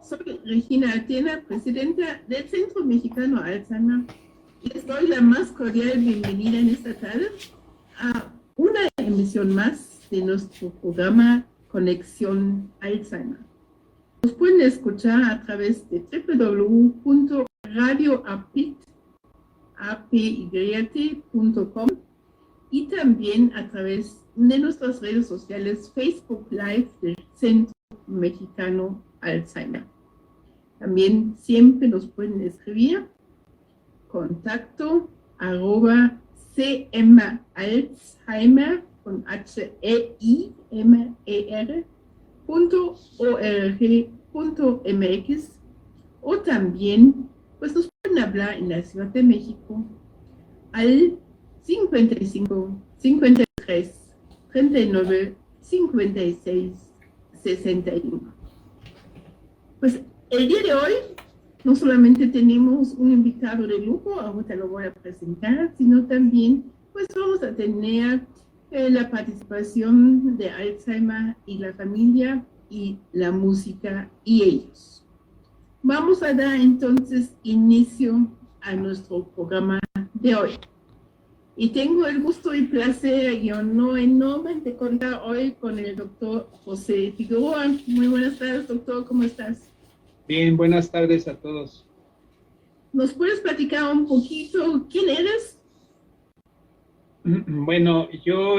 Soy Regina Altena, presidenta del Centro Mexicano Alzheimer. Les doy la más cordial bienvenida en esta tarde a una emisión más de nuestro programa Conexión Alzheimer. Nos pueden escuchar a través de www.radioapit.com y también a través de nuestras redes sociales Facebook Live del Centro Mexicano Alzheimer. También siempre nos pueden escribir contacto @cmalzheimer con HEIMER.org.mx o también pues nos pueden hablar en la Ciudad de México al 55 53 39 56 61. Pues el día de hoy no solamente tenemos un invitado de lujo, ahorita lo voy a presentar, sino también pues vamos a tener la participación de Alzheimer y la familia y la música y ellos. Vamos a dar entonces inicio a nuestro programa de hoy. Y tengo el gusto y placer y honor enorme de contar hoy con el doctor José Figueroa. Muy buenas tardes, doctor, ¿cómo estás? Bien, buenas tardes a todos. ¿Nos puedes platicar un poquito quién eres? Bueno, yo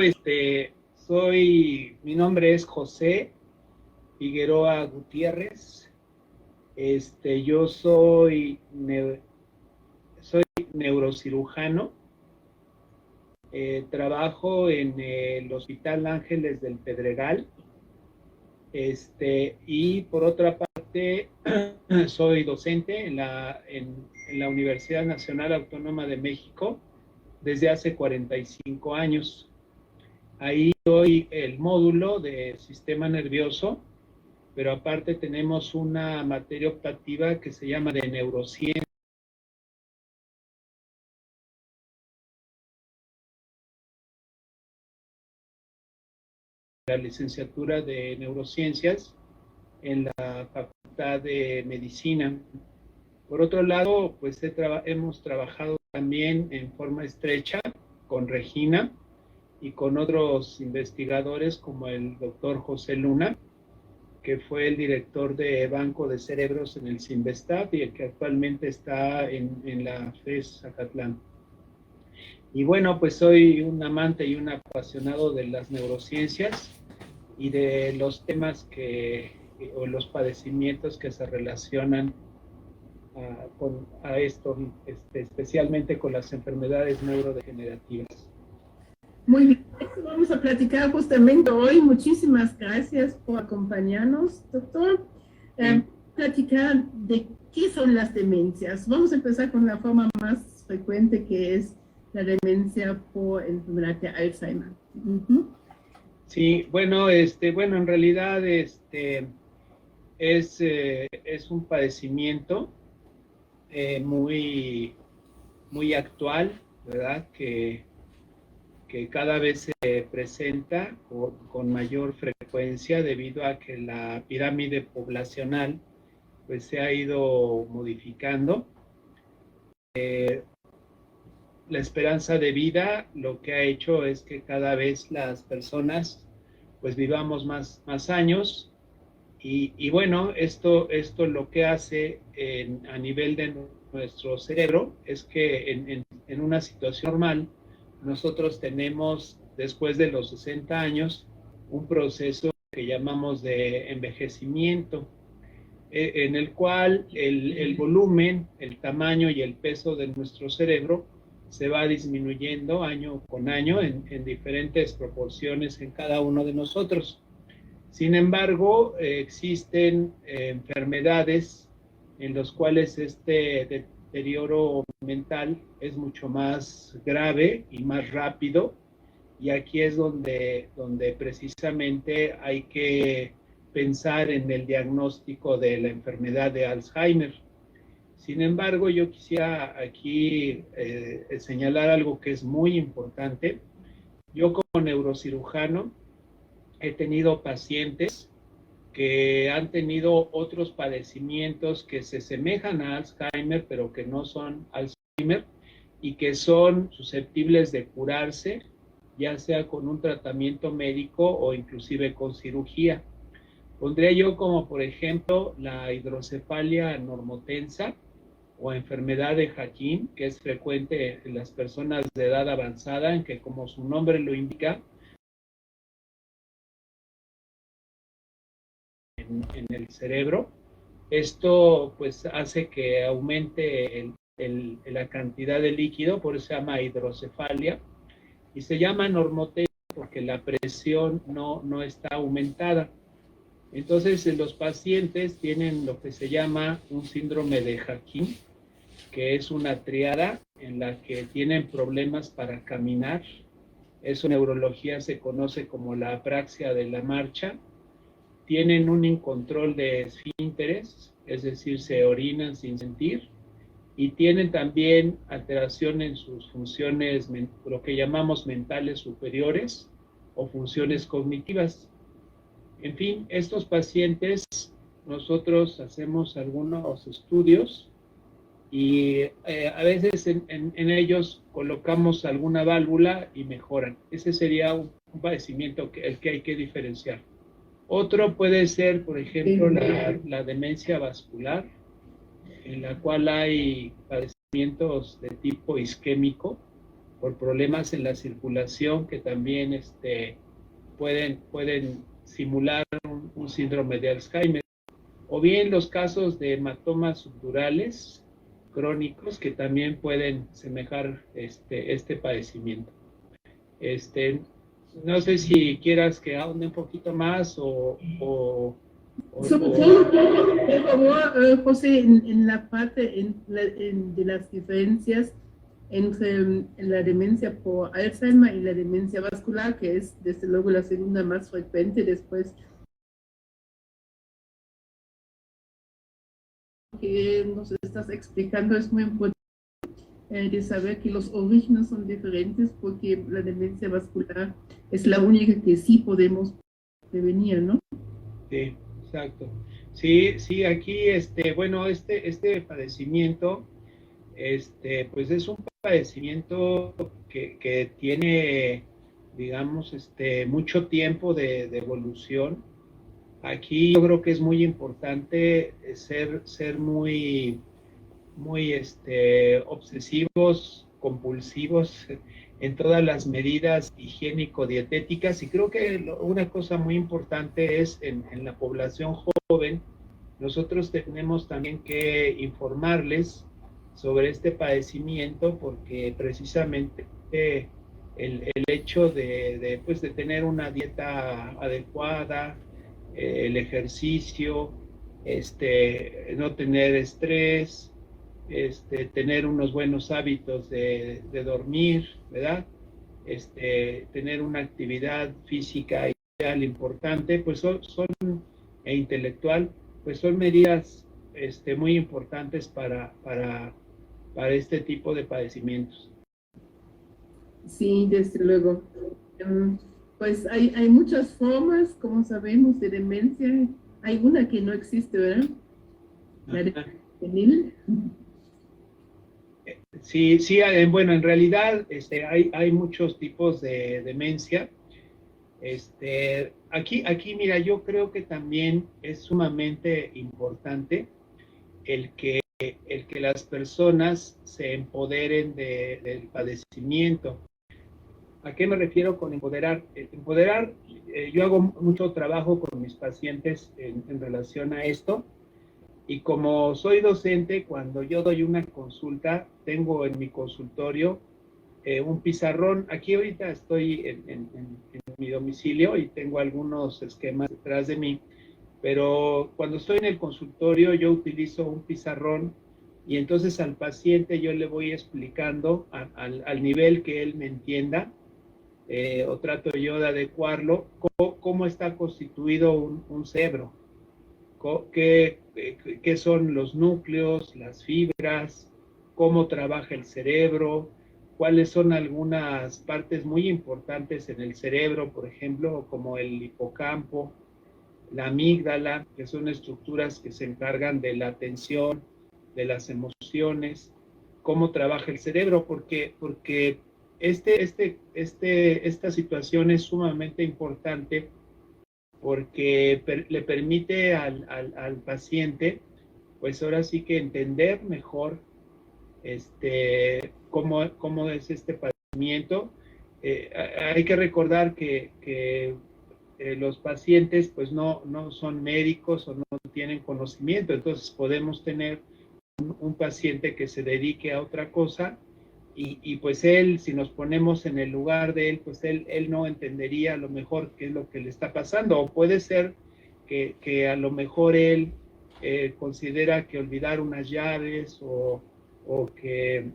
mi nombre es José Figueroa Gutiérrez. Yo soy neurocirujano. Trabajo en el Hospital Ángeles del Pedregal. Y por otra parte, soy docente en la Universidad Nacional Autónoma de México desde hace 45 años. Ahí doy el módulo de sistema nervioso, pero aparte tenemos una materia optativa que se llama de neurociencia. La licenciatura de neurociencias en la Facultad de Medicina. Por otro lado, pues hemos trabajado también en forma estrecha con Regina y con otros investigadores como el doctor José Luna, que fue el director de Banco de Cerebros en el CIMBESTAB y el que actualmente está en la FES Zacatlán. Y bueno, pues soy un amante y un apasionado de las neurociencias y de los temas o los padecimientos que se relacionan a esto, especialmente con las enfermedades neurodegenerativas. Muy bien, vamos a platicar justamente hoy. Muchísimas gracias por acompañarnos, doctor. Platicar de qué son las demencias. Vamos a empezar con la forma más frecuente, que es la demencia por enfermedad de Alzheimer. Sí, bueno, en realidad es un padecimiento muy actual, ¿verdad? Que cada vez se presenta con mayor frecuencia debido a que la pirámide poblacional pues se ha ido modificando. La esperanza de vida lo que ha hecho es que cada vez las personas pues vivamos más años y bueno, esto lo que hace a nivel de nuestro cerebro es que en una situación normal nosotros tenemos después de los 60 años un proceso que llamamos de envejecimiento, en el cual el volumen, el tamaño y el peso de nuestro cerebro se va disminuyendo año con año en diferentes proporciones en cada uno de nosotros. Sin embargo, existen enfermedades en las cuales este deterioro mental es mucho más grave y más rápido, y aquí es donde precisamente hay que pensar en el diagnóstico de la enfermedad de Alzheimer. Sin embargo, yo quisiera aquí señalar algo que es muy importante. Yo como neurocirujano he tenido pacientes que han tenido otros padecimientos que se semejan a Alzheimer, pero que no son Alzheimer y que son susceptibles de curarse, ya sea con un tratamiento médico o inclusive con cirugía. Pondría yo como, por ejemplo, la hidrocefalia normotensa o enfermedad de Hashim, que es frecuente en las personas de edad avanzada, en que, como su nombre lo indica, en el cerebro. Esto pues hace que aumente la cantidad de líquido, por eso se llama hidrocefalia, y se llama normotensia porque la presión no está aumentada. Entonces, los pacientes tienen lo que se llama un síndrome de Hashim, que es una triada en la que tienen problemas para caminar. Eso en neurología se conoce como la apraxia de la marcha. Tienen un incontrol de esfínteres, es decir, se orinan sin sentir, y tienen también alteración en sus funciones, lo que llamamos mentales superiores o funciones cognitivas. En fin, estos pacientes, nosotros hacemos algunos estudios y a veces en ellos colocamos alguna válvula y mejoran. Ese sería un padecimiento el que hay que diferenciar. Otro puede ser, por ejemplo, la demencia vascular, en la cual hay padecimientos de tipo isquémico por problemas en la circulación que también pueden simular un síndrome de Alzheimer, o bien los casos de hematomas subdurales crónicos que también pueden semejar este padecimiento. No sé si quieras que ahonde un poquito más Sobre todo, por favor, José, en la parte de las diferencias entre la demencia por Alzheimer y la demencia vascular, que es desde luego la segunda más frecuente después que nos estás explicando, es muy importante de saber que los orígenes son diferentes, porque la demencia vascular es la única que sí podemos prevenir, ¿no? Sí, exacto. Sí, aquí, bueno, este padecimiento, pues es un padecimiento que tiene, digamos, mucho tiempo de evolución. Aquí yo creo que es muy importante ser muy obsesivos, compulsivos en todas las medidas higiénico-dietéticas, y creo que una cosa muy importante es en la población joven, nosotros tenemos también que informarles sobre este padecimiento, porque precisamente el hecho pues, de tener una dieta adecuada, el ejercicio, no tener estrés, tener unos buenos hábitos de dormir, ¿verdad? Tener una actividad física ideal importante, pues e intelectual, pues son medidas muy importantes para este tipo de padecimientos. Sí, desde luego. Pues hay muchas formas, como sabemos, de demencia. Hay una que no existe, ¿verdad? La demencia senil. Sí, bueno, en realidad hay muchos tipos de demencia. Aquí, mira, yo creo que también es sumamente importante el que las personas se empoderen del padecimiento. ¿A qué me refiero con empoderar? Empoderar, yo hago mucho trabajo con mis pacientes en relación a esto. Y como soy docente, cuando yo doy una consulta, tengo en mi consultorio un pizarrón. Aquí ahorita estoy en mi domicilio y tengo algunos esquemas detrás de mí, pero cuando estoy en el consultorio yo utilizo un pizarrón y entonces al paciente yo le voy explicando al nivel que él me entienda, o trato yo de adecuarlo, cómo está constituido un cerebro. ¿Qué son los núcleos, las fibras, cómo trabaja el cerebro, cuáles son algunas partes muy importantes en el cerebro, por ejemplo, como el hipocampo, la amígdala, que son estructuras que se encargan de la atención, de las emociones, cómo trabaja el cerebro, porque esta situación es sumamente importante porque le permite al paciente, pues ahora sí que entender mejor cómo es este padecimiento. Hay que recordar que los pacientes pues no son médicos o no tienen conocimiento, entonces podemos tener un paciente que se dedique a otra cosa y pues él, si nos ponemos en el lugar de él, pues él no entendería a lo mejor qué es lo que le está pasando, o puede ser que a lo mejor él considera que olvidar unas llaves o que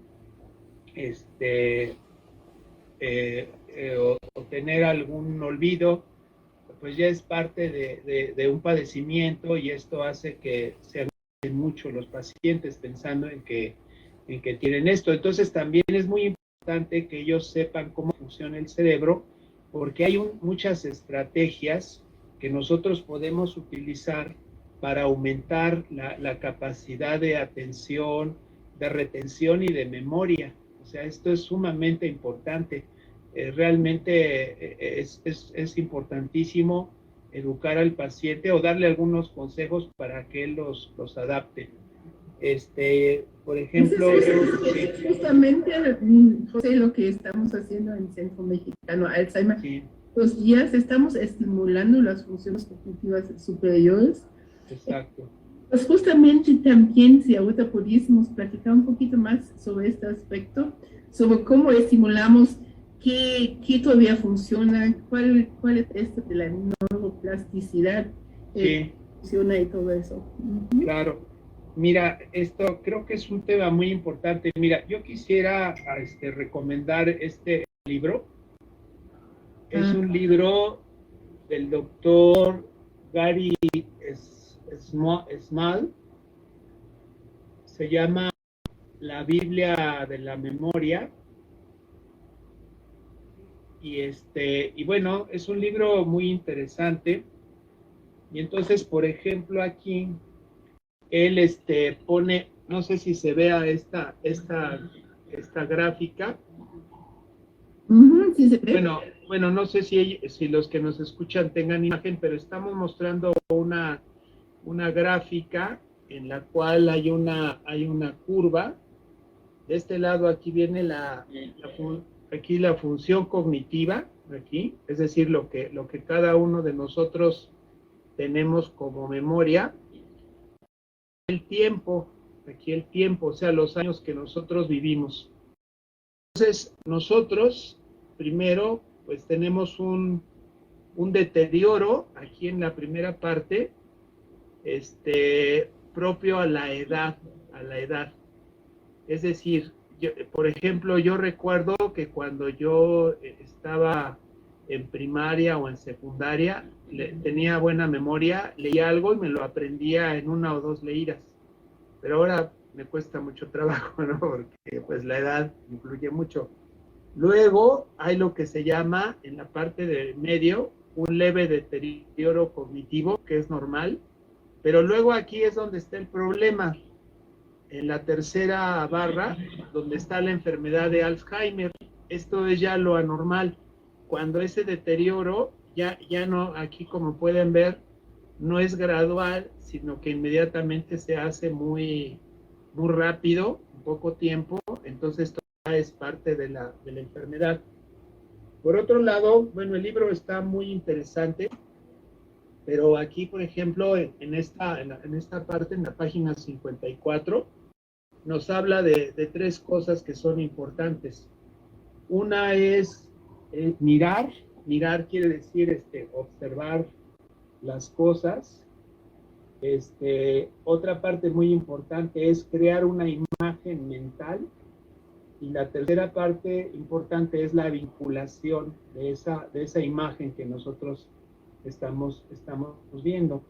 o tener algún olvido, pues ya es parte de un padecimiento, y esto hace que se angustien mucho los pacientes pensando en que tienen esto. Entonces también es muy importante que ellos sepan cómo funciona el cerebro, porque hay muchas estrategias que nosotros podemos utilizar para aumentar la capacidad de atención, de retención y de memoria. O sea, esto es sumamente importante. Realmente es importantísimo educar al paciente o darle algunos consejos para que él los adapte. Por ejemplo, es justamente, José, lo que estamos haciendo en el Centro Mexicano Alzheimer. Sí. Los días estamos estimulando las funciones cognitivas superiores. Exacto. Pues justamente también, si ahorita pudiésemos platicar un poquito más sobre este aspecto, sobre cómo estimulamos, qué todavía funciona, cuál es esto de la neuroplasticidad, Sí. funciona y todo eso. Claro. Mira, esto creo que es un tema muy importante. Mira, yo quisiera recomendar este libro. Es un libro del doctor Gary Small. Se llama La Biblia de la Memoria. Y bueno, es un libro muy interesante. Y entonces, por ejemplo, aquí él pone, no sé si se vea esta gráfica. Sí se ve. Bueno, no sé si los que nos escuchan tengan imagen, pero estamos mostrando una gráfica en la cual hay una curva. De este lado aquí viene aquí la función cognitiva, aquí, es decir, lo que cada uno de nosotros tenemos como memoria. El tiempo, aquí el tiempo, o sea, los años que nosotros vivimos. Entonces, nosotros, primero, pues tenemos un deterioro aquí en la primera parte, propio a la edad. Es decir, por ejemplo, yo recuerdo que cuando yo estaba en primaria o en secundaria, tenía buena memoria, leía algo y me lo aprendía en 1 o 2 leídas. Pero ahora me cuesta mucho trabajo, ¿no? Porque pues la edad influye mucho. Luego hay lo que se llama, en la parte del medio, un leve deterioro cognitivo, que es normal. Pero luego aquí es donde está el problema. En la tercera barra, donde está la enfermedad de Alzheimer. Esto es ya lo anormal. Cuando ese deterioro ya no, aquí como pueden ver, no es gradual, sino que inmediatamente se hace muy rápido, en poco tiempo. Entonces esto ya es parte de la enfermedad. Por otro lado, bueno, el libro está muy interesante, pero aquí, por ejemplo, en esta parte, en la página 54, nos habla de 3 cosas que son importantes. Una es mirar quiere decir observar las cosas. Otra parte muy importante es crear una imagen mental, y la tercera parte importante es la vinculación de esa imagen que nosotros estamos viendo.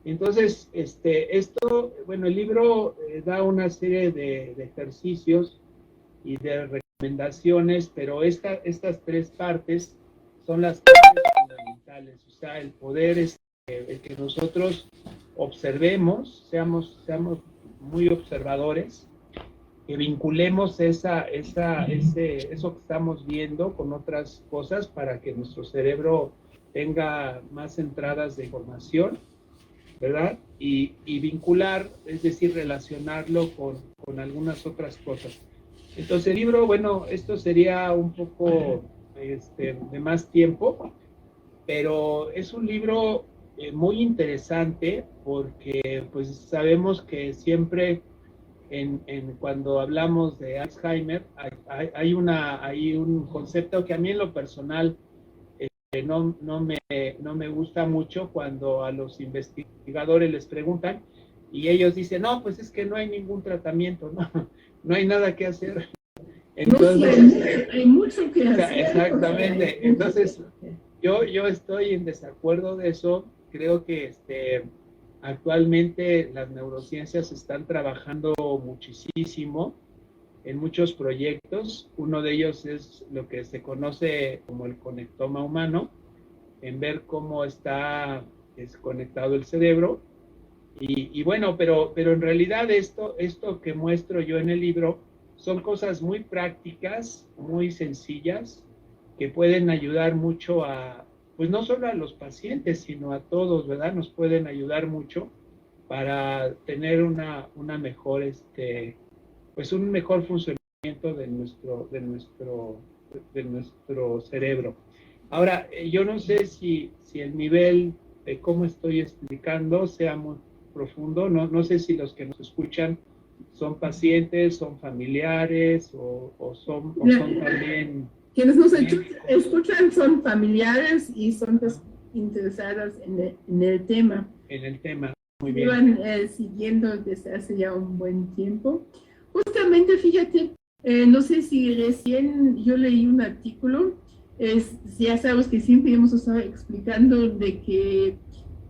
Entonces, bueno, el libro da una serie de ejercicios y de recomendaciones, pero estas 3 partes son las partes fundamentales, o sea, el poder el que nosotros observemos, seamos muy observadores, que vinculemos eso que estamos viendo con otras cosas para que nuestro cerebro tenga más entradas de información, ¿verdad? Y vincular, es decir, relacionarlo con algunas otras cosas. Entonces el libro, bueno, esto sería un poco de más tiempo, pero es un libro muy interesante porque pues sabemos que siempre cuando hablamos de Alzheimer hay un concepto que a mí en lo personal no me gusta mucho cuando a los investigadores les preguntan y ellos dicen, no, pues es que no hay ningún tratamiento, no hay nada que hacer. Entonces, no, sí, hay mucho que hacer. Exactamente. Entonces, yo estoy en desacuerdo de eso. Creo que actualmente las neurociencias están trabajando muchísimo en muchos proyectos. Uno de ellos es lo que se conoce como el conectoma humano, en ver cómo está desconectado el cerebro. Y bueno, pero en realidad esto que muestro yo en el libro son cosas muy prácticas, muy sencillas, que pueden ayudar mucho pues no solo a los pacientes, sino a todos, ¿verdad? Nos pueden ayudar mucho para tener una mejor, pues un mejor funcionamiento de nuestro cerebro. Ahora, yo no sé si el nivel de cómo estoy explicando sea muy profundo, no sé si los que nos escuchan son pacientes, son familiares o son también... Quienes nos escuchan son familiares y son interesadas en el tema. En el tema, muy bien. Llevan siguiendo desde hace ya un buen tiempo. Justamente, fíjate, no sé si recién yo leí un artículo, ya sabes que siempre hemos estado explicando de que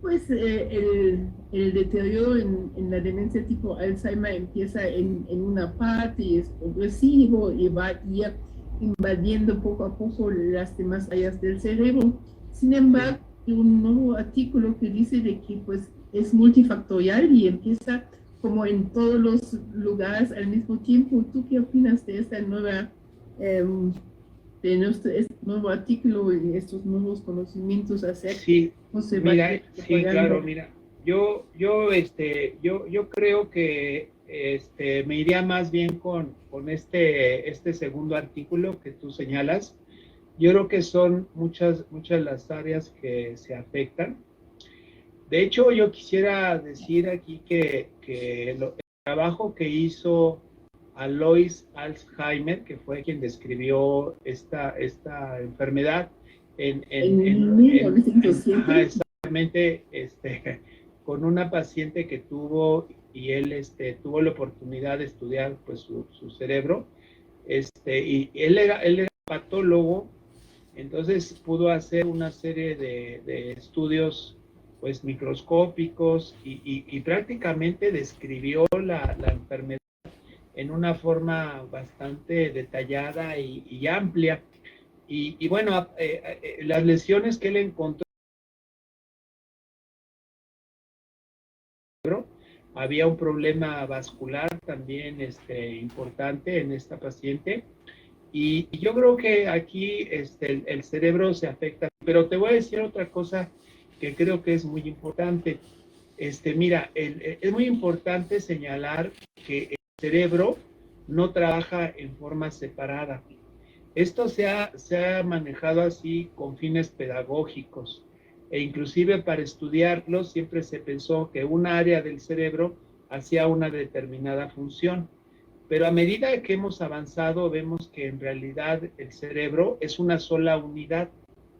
pues el deterioro en la demencia tipo Alzheimer empieza en una parte y es progresivo y va invadiendo poco a poco las demás áreas del cerebro. Sin embargo, hay un nuevo artículo que dice de que pues es multifactorial y empieza como en todos los lugares al mismo tiempo. ¿Tú qué opinas de esta nueva este nuevo artículo y estos nuevos conocimientos acerca? Sí, mira, sí, claro, mira, yo creo que me iría más bien con este segundo artículo que tú señalas. Yo creo que son muchas las áreas que se afectan. De hecho, yo quisiera decir aquí que el trabajo que hizo Alois Alzheimer, que fue quien describió esta enfermedad en 1907. exactamente, con una paciente que tuvo y él tuvo la oportunidad de estudiar pues su cerebro, y él era patólogo, entonces pudo hacer una serie de estudios pues microscópicos y prácticamente describió la enfermedad en una forma bastante detallada y amplia. Y bueno, las lesiones que él encontró, había un problema vascular también importante en esta paciente. Y yo creo que aquí el cerebro se afecta. Pero te voy a decir otra cosa que creo que es muy importante. Mira, es muy importante señalar que el cerebro no trabaja en forma separada. Esto se ha manejado así con fines pedagógicos e inclusive para estudiarlo siempre se pensó que una área del cerebro hacía una determinada función. Pero a medida que hemos avanzado vemos que en realidad el cerebro es una sola unidad.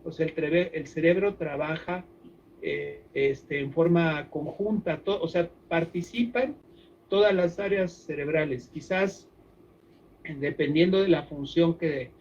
O sea, el cerebro trabaja en forma conjunta, o sea, participan todas las áreas cerebrales. Quizás dependiendo de la función que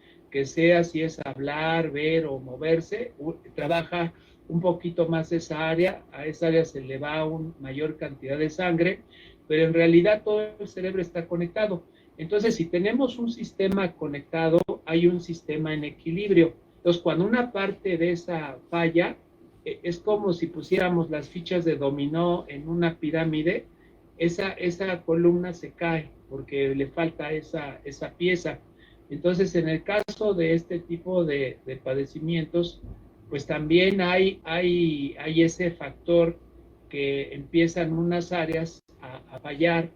sea, si es hablar, ver o moverse, trabaja un poquito más esa área, a esa área se le va una mayor cantidad de sangre, pero en realidad todo el cerebro está conectado. Entonces, si tenemos un sistema conectado, hay un sistema en equilibrio. Entonces, cuando una parte de esa falla, es como si pusiéramos las fichas de dominó en una pirámide, esa columna se cae porque le falta esa pieza. Entonces, en el caso de este tipo de padecimientos, pues también hay ese factor que empiezan unas áreas a fallar.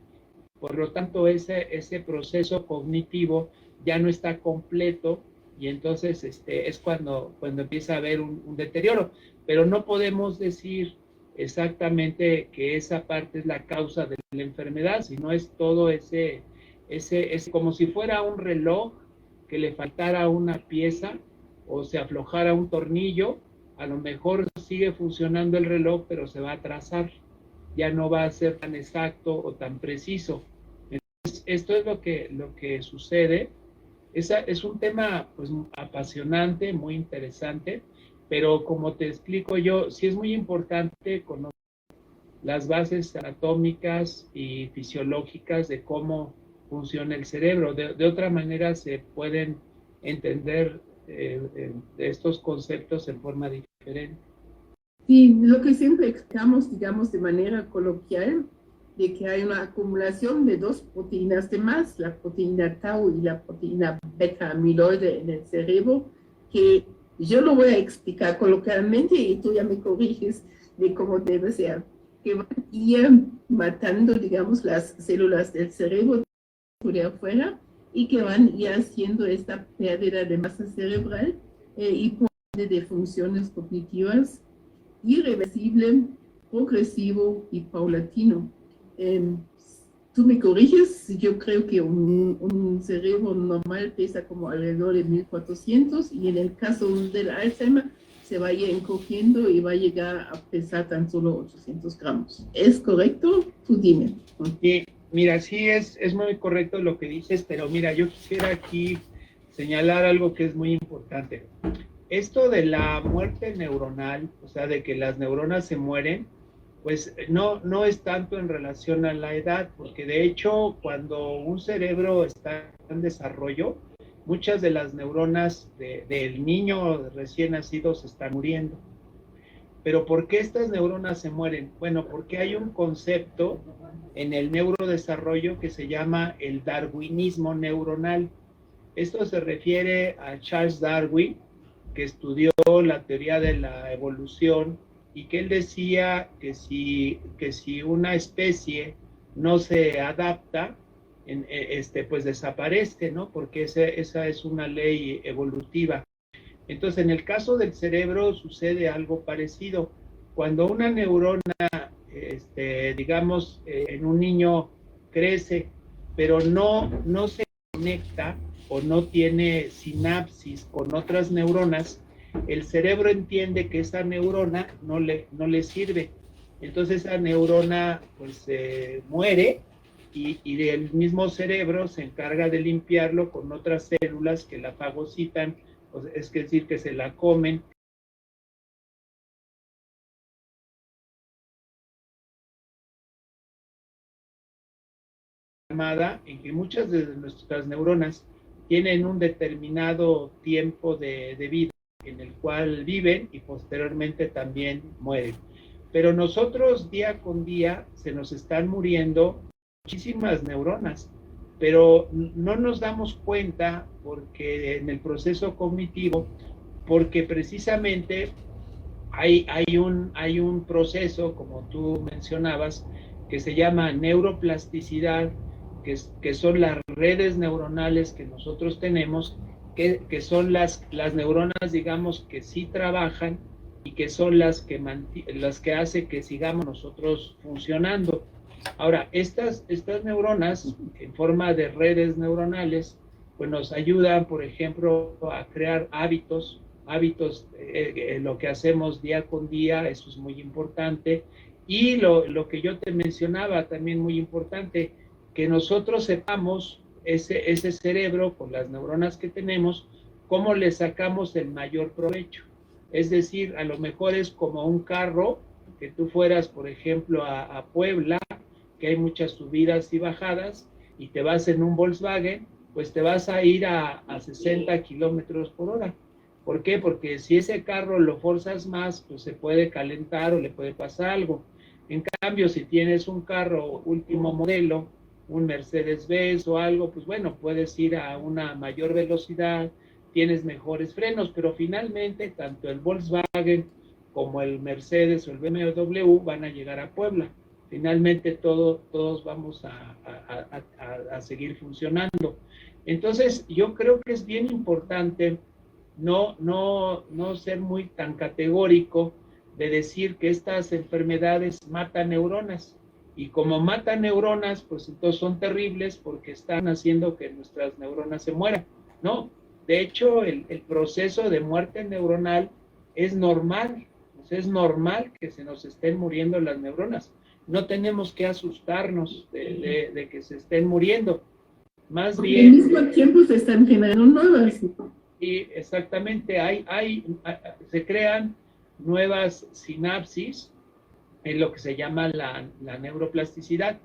Por lo tanto, ese proceso cognitivo ya no está completo y entonces es cuando empieza a haber un deterioro. Pero no podemos decir exactamente que esa parte es la causa de la enfermedad, sino es todo ese como si fuera un reloj que le faltara una pieza o se aflojara un tornillo, a lo mejor sigue funcionando el reloj, pero se va a atrasar, ya no va a ser tan exacto o tan preciso. Entonces, esto es lo que sucede. Es un tema pues apasionante, muy interesante, pero como te explico yo, sí es muy importante conocer las bases anatómicas y fisiológicas de cómo funciona el cerebro. De otra manera se pueden entender estos conceptos en forma diferente. Sí, lo que siempre explicamos, digamos, de manera coloquial, de que hay una acumulación de dos proteínas de más, la proteína tau y la proteína beta amiloide en el cerebro, que yo lo voy a explicar coloquialmente y tú ya me corriges de cómo debe ser, que van a ir matando, digamos, las células del cerebro de afuera y que van a ir haciendo esta pérdida de masa cerebral y de funciones cognitivas irreversible, progresivo y paulatino. Tú me corriges, yo creo que un cerebro normal pesa como alrededor de 1400 y en el caso del Alzheimer se va a ir encogiendo y va a llegar a pesar tan solo 800 gramos. ¿Es correcto? Tú dime. Sí, mira, sí es muy correcto lo que dices, pero mira, yo quisiera aquí señalar algo que es muy importante. Esto de la muerte neuronal, o sea, de que las neuronas se mueren, pues no es tanto en relación a la edad, porque de hecho cuando un cerebro está en desarrollo, muchas de las neuronas del niño recién nacido se están muriendo. Pero ¿por qué estas neuronas se mueren? Bueno, porque hay un concepto en el neurodesarrollo que se llama el darwinismo neuronal. Esto se refiere a Charles Darwin, que estudió la teoría de la evolución y que él decía que si una especie no se adapta, pues desaparece, ¿no? Porque esa es una ley evolutiva. Entonces, en el caso del cerebro sucede algo parecido. Cuando una neurona, digamos, en un niño crece, pero no se conecta o no tiene sinapsis con otras neuronas, el cerebro entiende que esa neurona no le sirve. Entonces esa neurona pues muere y el mismo cerebro se encarga de limpiarlo con otras células que la fagocitan, es decir, que se la comen. En que muchas de nuestras neuronas tienen un determinado tiempo de vida en el cual viven y posteriormente también mueren. Pero nosotros día con día se nos están muriendo muchísimas neuronas, pero no nos damos cuenta porque en el proceso cognitivo, porque precisamente hay un proceso, como tú mencionabas, que se llama neuroplasticidad, que son las redes neuronales que nosotros tenemos, que son las neuronas, digamos, que sí trabajan y que son las que hace que sigamos nosotros funcionando. Ahora, estas neuronas, en forma de redes neuronales, pues nos ayudan, por ejemplo, a crear hábitos, lo que hacemos día con día, eso es muy importante. Y lo que yo te mencionaba, también muy importante, que nosotros sepamos ese cerebro con las neuronas que tenemos, cómo le sacamos el mayor provecho. Es decir, a lo mejor es como un carro, que tú fueras, por ejemplo, a Puebla, que hay muchas subidas y bajadas, y te vas en un Volkswagen, pues te vas a ir a 60 kilómetros por hora, ¿Por qué? Porque si ese carro lo forzas más, pues se puede calentar o le puede pasar algo. En cambio, si tienes un carro último modelo, un Mercedes-Benz o algo, pues bueno, puedes ir a una mayor velocidad, tienes mejores frenos, pero finalmente tanto el Volkswagen como el Mercedes o el BMW van a llegar a Puebla. Finalmente todos vamos a seguir funcionando. Entonces, yo creo que es bien importante no ser muy tan categórico de decir que estas enfermedades matan neuronas. Y como matan neuronas, pues entonces son terribles porque están haciendo que nuestras neuronas se mueran. No, de hecho, el proceso de muerte neuronal es normal. Es normal que se nos estén muriendo las neuronas. No tenemos que asustarnos de que se estén muriendo. Más Porque bien... al mismo tiempo se están generando nuevas. Y exactamente, se crean nuevas sinapsis en lo que se llama la neuroplasticidad.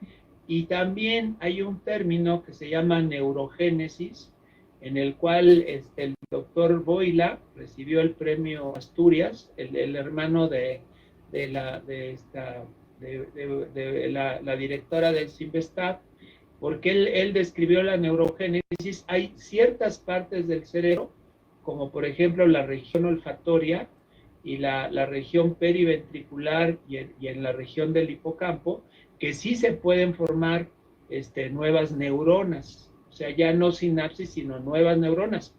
Y también hay un término que se llama neurogénesis, en el cual el doctor Boila recibió el premio Asturias, el hermano de la directora del CIMBESTAB, porque él describió la neurogénesis. Hay ciertas partes del cerebro, como por ejemplo la región olfatoria y la región periventricular y en la región del hipocampo, que sí se pueden formar nuevas neuronas, o sea, ya no sinapsis, sino nuevas neuronas,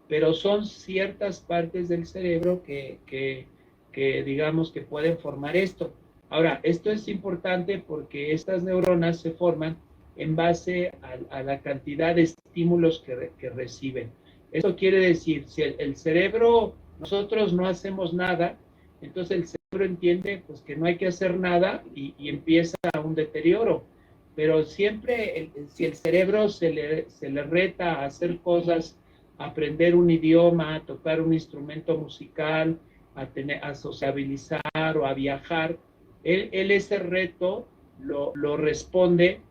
pero son ciertas partes del cerebro que digamos que pueden formar esto. Ahora, esto es importante porque estas neuronas se forman en base a la cantidad de estímulos que reciben. Esto quiere decir, si el cerebro, nosotros no hacemos nada, entonces el cerebro entiende pues, que no hay que hacer nada y empieza un deterioro. Pero siempre, si el cerebro se le reta a hacer cosas, a aprender un idioma, a tocar un instrumento musical, a sociabilizar o a viajar, él ese reto lo responde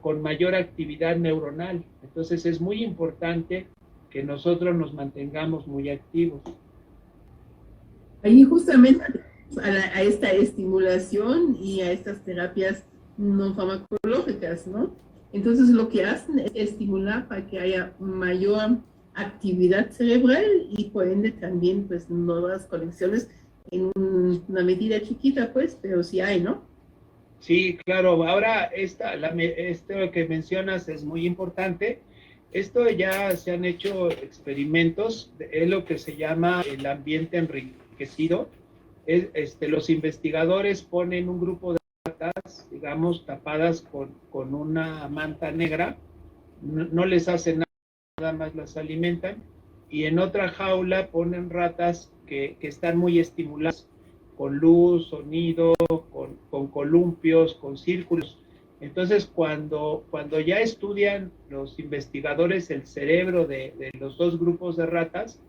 con mayor actividad neuronal. Entonces es muy importante que nosotros nos mantengamos muy activos. Ahí justamente a esta estimulación y a estas terapias no farmacológicas, ¿no? Entonces lo que hacen es estimular para que haya mayor actividad cerebral y por ende también pues nuevas conexiones en una medida chiquita pues, pero sí hay, ¿no? Sí, claro. Ahora, esto que mencionas es muy importante. Esto ya se han hecho experimentos, es lo que se llama el ambiente enriquecido. Los investigadores ponen un grupo de ratas, digamos, tapadas con una manta negra, no les hacen nada más las alimentan, y en otra jaula ponen ratas que están muy estimuladas con luz, sonido, con columpios, con círculos. Entonces, cuando ya estudian los investigadores el cerebro de los dos grupos de ratas,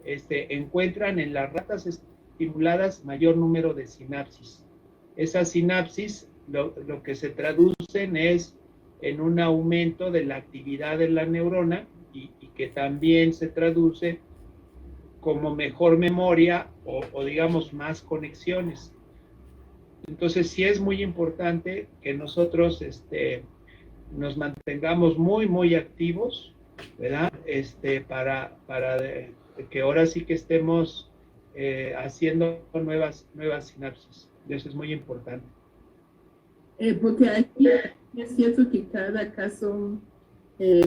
encuentran en las ratas estimuladas mayor número de sinapsis. Esas sinapsis lo que se traducen es en un aumento de la actividad de la neurona y que también se traduce como mejor memoria o digamos más conexiones. Entonces sí es muy importante que nosotros nos mantengamos muy activos, ¿verdad? Para que ahora sí que estemos haciendo nuevas sinapsis. Eso es muy importante. Porque aquí es cierto que cada caso,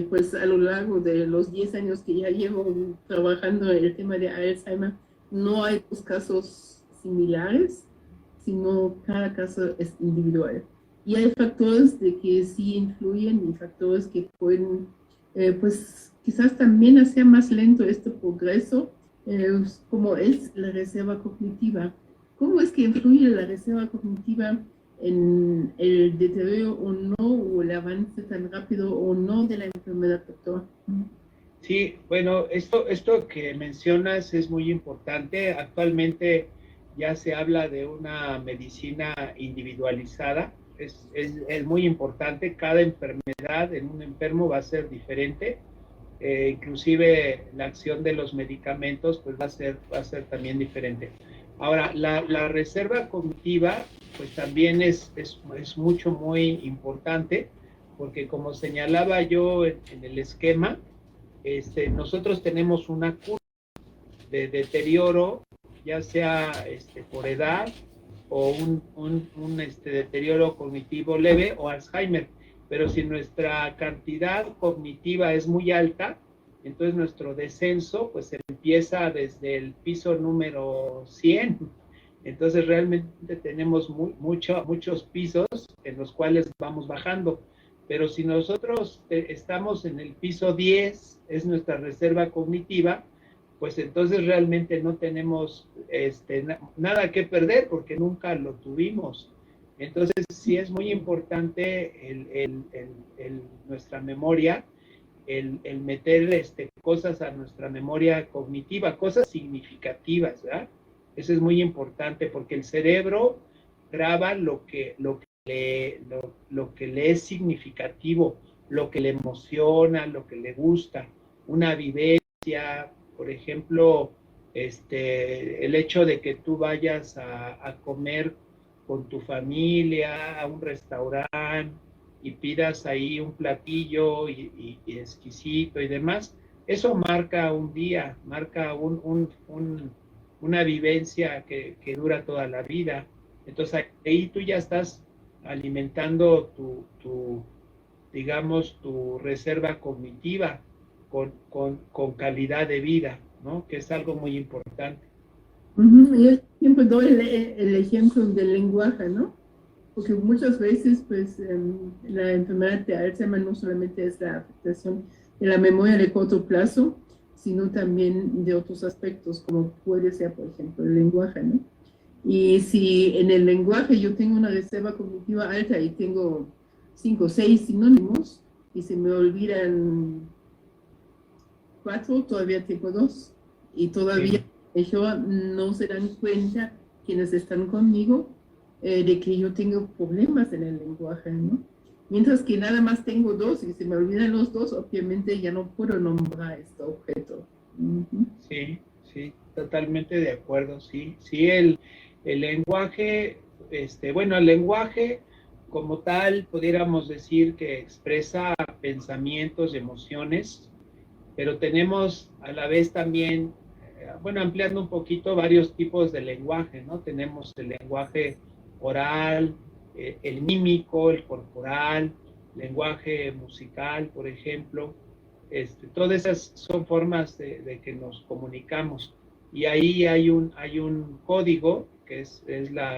pues a lo largo de los 10 años que ya llevo trabajando en el tema de Alzheimer, no hay dos casos similares, sino cada caso es individual. Y hay factores de que sí influyen y factores que pueden, pues quizás también hacer más lento este progreso, como es la reserva cognitiva. ¿Cómo es que influye la reserva cognitiva en el deterioro o no, o el avance tan rápido o no de la enfermedad, doctor? Sí, bueno, esto que mencionas es muy importante. Actualmente ya se habla de una medicina individualizada. Es muy importante. Cada enfermedad en un enfermo va a ser diferente. inclusive la acción de los medicamentos pues va a ser también diferente. Ahora, la reserva cognitiva pues también es muy importante, porque como señalaba yo en el esquema, nosotros tenemos una curva de deterioro, ya sea por edad o un deterioro cognitivo leve o Alzheimer. Pero si nuestra cantidad cognitiva es muy alta, entonces nuestro descenso pues empieza desde el piso número 100. Entonces realmente tenemos muchos pisos en los cuales vamos bajando. Pero si nosotros estamos en el piso 10, es nuestra reserva cognitiva, pues entonces realmente no tenemos nada que perder porque nunca lo tuvimos. Entonces sí es muy importante nuestra memoria, el meter cosas a nuestra memoria cognitiva, cosas significativas, ¿verdad? Eso es muy importante porque el cerebro graba lo que le es significativo, lo que le emociona, lo que le gusta, una vivencia, por ejemplo, el hecho de que tú vayas a comer con tu familia a un restaurante y pidas ahí un platillo y exquisito y demás, eso marca un día, marca una vivencia que dura toda la vida. Entonces ahí tú ya estás alimentando digamos, tu reserva cognitiva con calidad de vida, ¿no? Que es algo muy importante. Yo siempre doy el ejemplo del lenguaje, ¿no? Porque muchas veces, pues, la enfermedad de Alzheimer no solamente es la afectación de la memoria de corto plazo, sino también de otros aspectos, como puede ser, por ejemplo, el lenguaje, ¿no? Y si en el lenguaje yo tengo una reserva cognitiva alta y tengo 5 o 6 sinónimos y se me olvidan 4, todavía tengo 2. Y todavía ellos no se dan cuenta, quienes están conmigo, de que yo tengo problemas en el lenguaje, ¿no? Mientras que nada más tengo 2 y se me olvidan los 2, obviamente ya no puedo nombrar este objeto. Sí, sí, totalmente de acuerdo, sí. Sí, el lenguaje, bueno, el lenguaje como tal, pudiéramos decir que expresa pensamientos, emociones, pero tenemos a la vez también, bueno, ampliando un poquito varios tipos de lenguaje, ¿no? Tenemos el lenguaje oral, el mímico, el corporal, lenguaje musical, por ejemplo. Todas esas son formas de que nos comunicamos. Y ahí hay un código, que es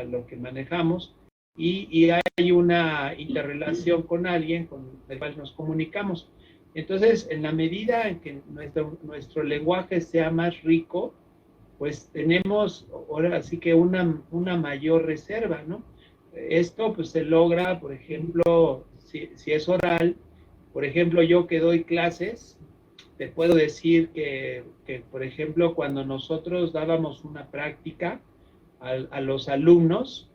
lo que manejamos, y hay una interrelación con alguien con el cual nos comunicamos. Entonces, en la medida en que nuestro lenguaje sea más rico, pues tenemos ahora sí que una mayor reserva, ¿no? Esto pues se logra, por ejemplo, si es oral, por ejemplo, yo que doy clases, te puedo decir que, por ejemplo, cuando nosotros dábamos una práctica a los alumnos,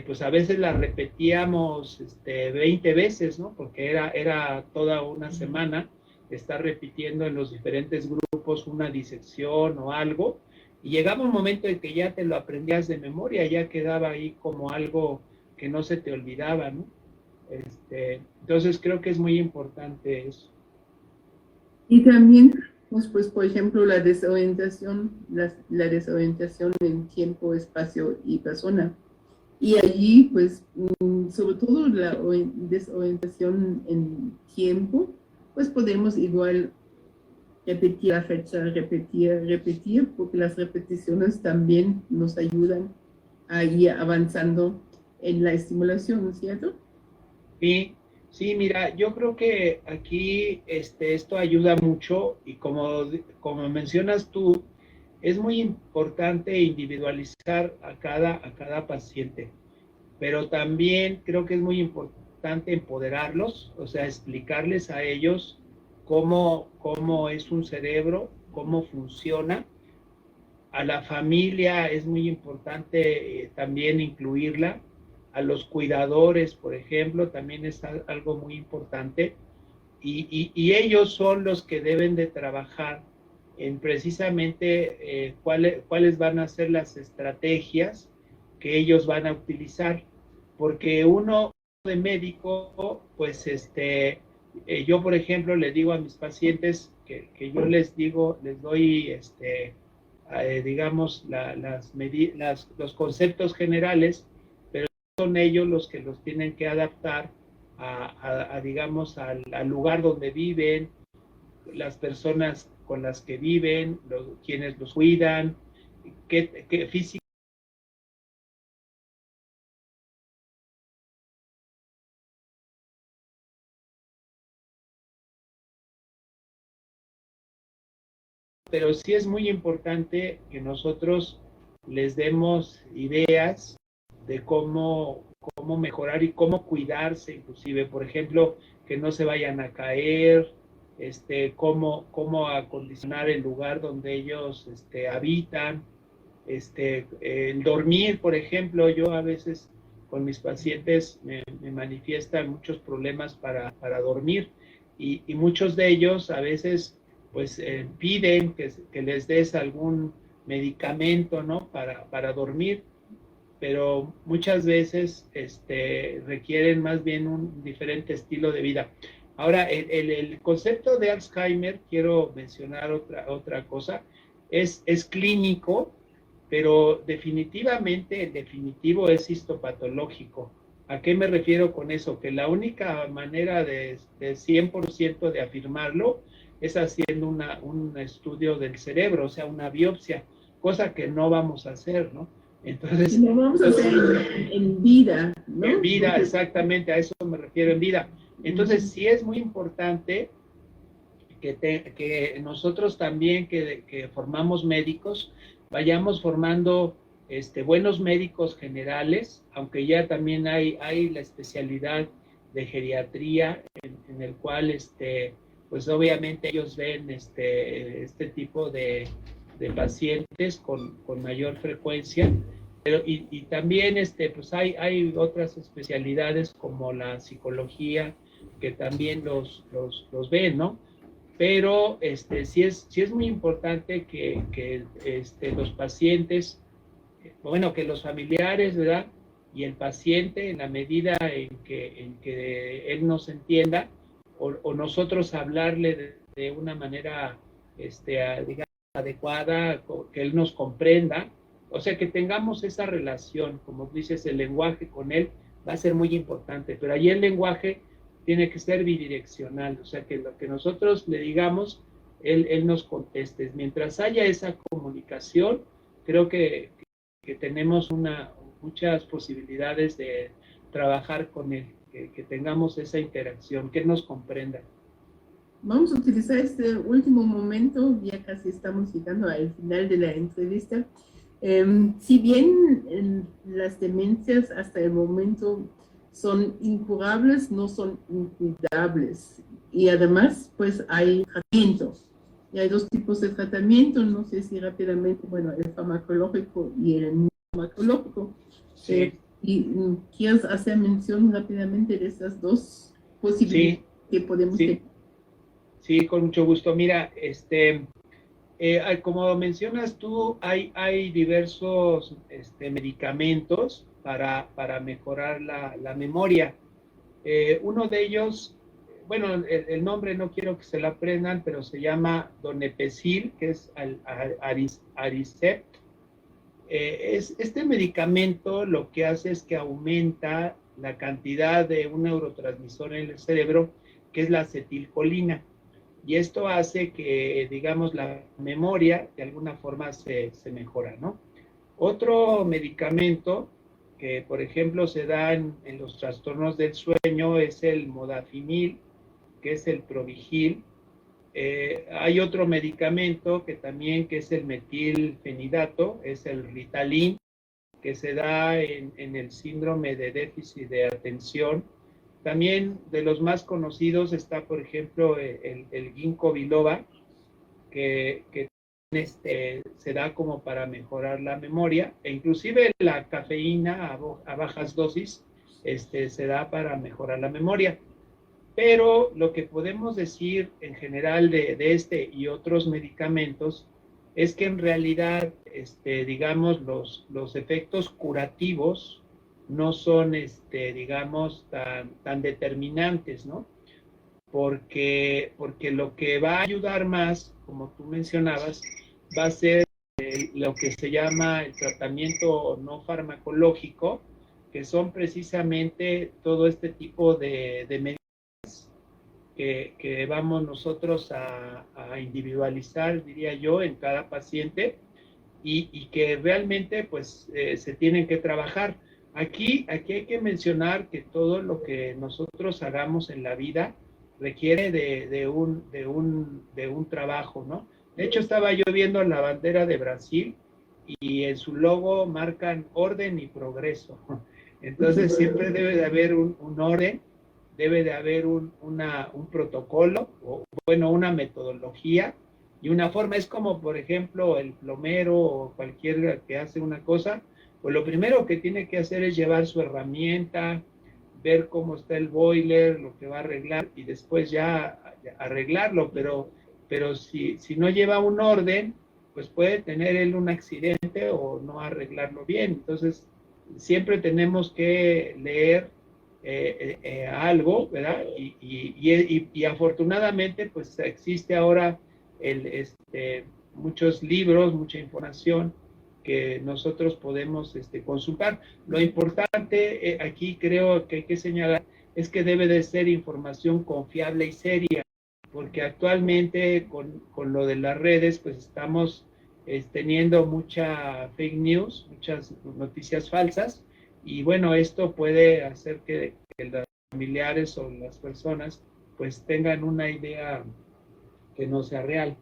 pues a veces la repetíamos 20 veces, ¿no? Porque era toda una semana estar repitiendo en los diferentes grupos una disección o algo, y llegaba un momento en que ya te lo aprendías de memoria, ya quedaba ahí como algo que no se te olvidaba, ¿no? Entonces creo que es muy importante eso. Y también, pues, por ejemplo, la desorientación en tiempo, espacio y persona. Y allí, pues, sobre todo la desorientación en tiempo, pues podemos igual repetir la fecha, repetir, porque las repeticiones también nos ayudan a ir avanzando en la estimulación, ¿cierto? Sí, mira, yo creo que aquí esto ayuda mucho y como mencionas tú, es muy importante individualizar a cada paciente, pero también creo que es muy importante empoderarlos, o sea, explicarles a ellos cómo es un cerebro, cómo funciona. A la familia es muy importante también incluirla, a los cuidadores, por ejemplo, también es algo muy importante, y ellos son los que deben de trabajar en precisamente cuáles van a ser las estrategias que ellos van a utilizar, porque uno de médico, pues yo por ejemplo le digo a mis pacientes que yo les digo, les doy digamos los conceptos generales, pero son ellos los que los tienen que adaptar digamos al lugar donde viven, las personas con las que viven, quienes los cuidan, qué física. Pero sí es muy importante que nosotros les demos ideas de cómo mejorar y cómo cuidarse, inclusive, por ejemplo, que no se vayan a caer, cómo acondicionar el lugar donde ellos habitan, el dormir, por ejemplo. Yo a veces con mis pacientes me manifiestan muchos problemas para dormir y muchos de ellos a veces pues piden que les des algún medicamento, ¿no? Para dormir, pero muchas veces requieren más bien un diferente estilo de vida. Ahora, el concepto de Alzheimer, quiero mencionar otra cosa, es clínico, pero definitivamente el definitivo es histopatológico. ¿A qué me refiero con eso? Que la única manera de 100% de afirmarlo es haciendo un estudio del cerebro, o sea, una biopsia, cosa que no vamos a hacer, ¿no? Entonces, no vamos a hacer en vida, ¿no? En vida, exactamente, a eso me refiero, en vida. Entonces, sí es muy importante que nosotros también, que formamos médicos, vayamos formando buenos médicos generales, aunque ya también hay la especialidad de geriatría, en el cual, pues obviamente ellos ven este tipo de pacientes con mayor frecuencia, pero y también pues hay otras especialidades como la psicología que también los ven, ¿no? Pero sí es muy importante que los pacientes, bueno, que los familiares, ¿verdad? Y el paciente, en la medida en que él nos entienda, o nosotros hablarle de una manera, digamos, adecuada, que él nos comprenda, o sea, que tengamos esa relación, como dices, el lenguaje con él va a ser muy importante, pero allí el lenguaje tiene que ser bidireccional, o sea, que lo que nosotros le digamos, él nos conteste. Mientras haya esa comunicación, creo que tenemos muchas posibilidades de trabajar con él, que tengamos esa interacción, que él nos comprenda. Vamos a utilizar este último momento, ya casi estamos llegando al final de la entrevista. Si bien las demencias hasta el momento son incurables, no son incuidables. Y además, pues hay tratamientos. Y hay dos tipos de tratamiento, no sé si rápidamente, bueno, el farmacológico y el no farmacológico. Sí. ¿Quieres hacer mención rápidamente de esas dos posibilidades que podemos tener? Sí, con mucho gusto. Mira, como mencionas tú, hay diversos medicamentos para mejorar la memoria. Uno de ellos, bueno, el nombre no quiero que se lo aprendan, pero se llama Donepezil, que es Aricept. Este medicamento lo que hace es que aumenta la cantidad de un neurotransmisor en el cerebro, que es la acetilcolina. Y esto hace que, digamos, la memoria de alguna forma se mejora, ¿no? Otro medicamento que, por ejemplo, se da en los trastornos del sueño es el modafinil, que es el Provigil. Hay otro medicamento que es el metilfenidato, es el Ritalin, que se da en el síndrome de déficit de atención. También de los más conocidos está, por ejemplo, el ginkgo biloba, que se da como para mejorar la memoria, e inclusive la cafeína a bajas dosis se da para mejorar la memoria. Pero lo que podemos decir en general de este y otros medicamentos es que en realidad, digamos, los efectos curativos no son, digamos, tan determinantes, ¿no? Porque lo que va a ayudar más, como tú mencionabas, va a ser lo que se llama el tratamiento no farmacológico, que son precisamente todo este tipo de medicinas que vamos nosotros a individualizar, diría yo, en cada paciente y que realmente pues se tienen que trabajar. Aquí hay que mencionar que todo lo que nosotros hagamos en la vida requiere de un trabajo, ¿no? De hecho, estaba yo viendo la bandera de Brasil y en su logo marcan orden y progreso. Entonces, siempre debe de haber un orden, debe de haber un protocolo, o bueno, una metodología y una forma. Es como, por ejemplo, el plomero o cualquiera que hace una cosa, pues lo primero que tiene que hacer es llevar su herramienta, ver cómo está el boiler, lo que va a arreglar y después ya arreglarlo, pero si no lleva un orden, pues puede tener él un accidente o no arreglarlo bien. Entonces, siempre tenemos que leer algo, ¿verdad? Y afortunadamente, pues existe ahora muchos libros, mucha información que nosotros podemos consultar. Lo importante aquí creo que hay que señalar es que debe de ser información confiable y seria, porque actualmente con lo de las redes, pues estamos teniendo mucha fake news, muchas noticias falsas, y bueno, esto puede hacer que los familiares o las personas pues tengan una idea que no sea real.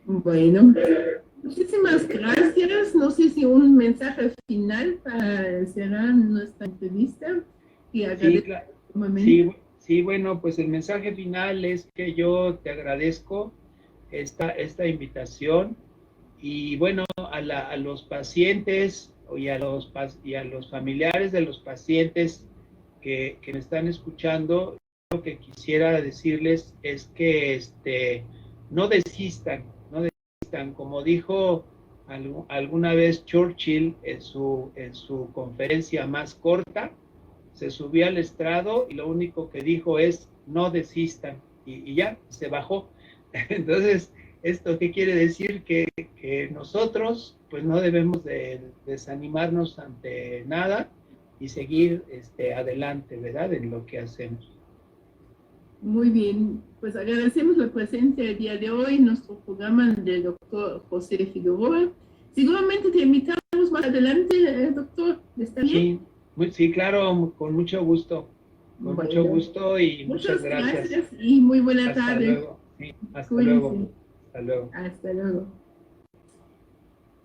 Bueno, muchísimas gracias. No sé si un mensaje final para cerrar nuestra entrevista. Y sí, bueno, pues el mensaje final es que yo te agradezco esta invitación y bueno, a los pacientes y a los familiares de los pacientes que me están escuchando, lo que quisiera decirles es que no desistan, como dijo alguna vez Churchill en su conferencia más corta, se subió al estrado y lo único que dijo es no desistan y ya, se bajó. Entonces, ¿esto qué quiere decir? Que nosotros pues no debemos de desanimarnos ante nada y seguir adelante, ¿verdad? En lo que hacemos. Muy bien, pues agradecemos la presencia el día de hoy en nuestro programa del doctor José Figueroa. Seguramente te invitamos más adelante, doctor. ¿Está bien? Sí, claro, con mucho gusto. Con mucho gusto y muchas gracias. Y muy buena tarde. Luego. Sí, hasta luego. Hasta luego. Hasta luego.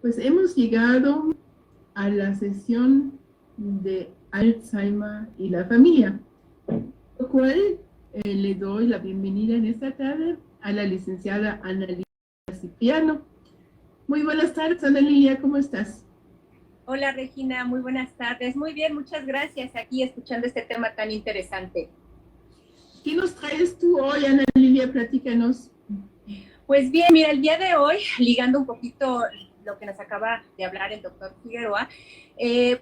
Pues hemos llegado a la sesión de Alzheimer y la familia, lo cual le doy la bienvenida en esta tarde a la licenciada Ana Lilia Cipriano. Muy buenas tardes, Ana Lilia, ¿cómo estás? Hola Regina, muy buenas tardes. Muy bien, muchas gracias. Aquí escuchando este tema tan interesante. ¿Qué nos traes tú hoy, Ana Lilia? Platícanos. Pues bien, mira, el día de hoy, ligando un poquito lo que nos acaba de hablar el doctor Figueroa,